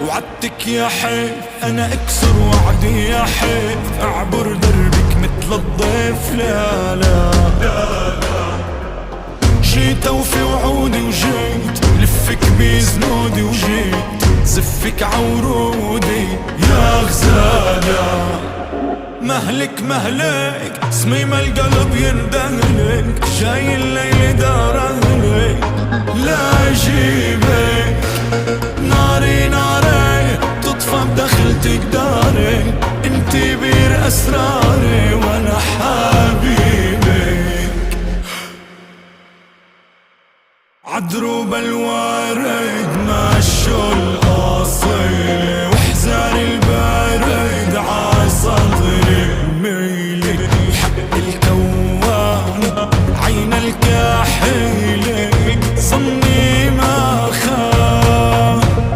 وعدتك يا حيف انا اكسر وعدي يا حيف، اعبر دربك مثل الضيف. لا لا جيت اوفي وعودي وجيت لفك بزنودي وجيت زفك عورودي يا غزالة. مهلك مهلك صميم القلب يندهلك، جاي الليل دار اهلك لا اجيبك. ناري ناري تطفى بدخلتك داري، انتي بير اسراري وانا حبيبك. عدروب الوارد مع الشل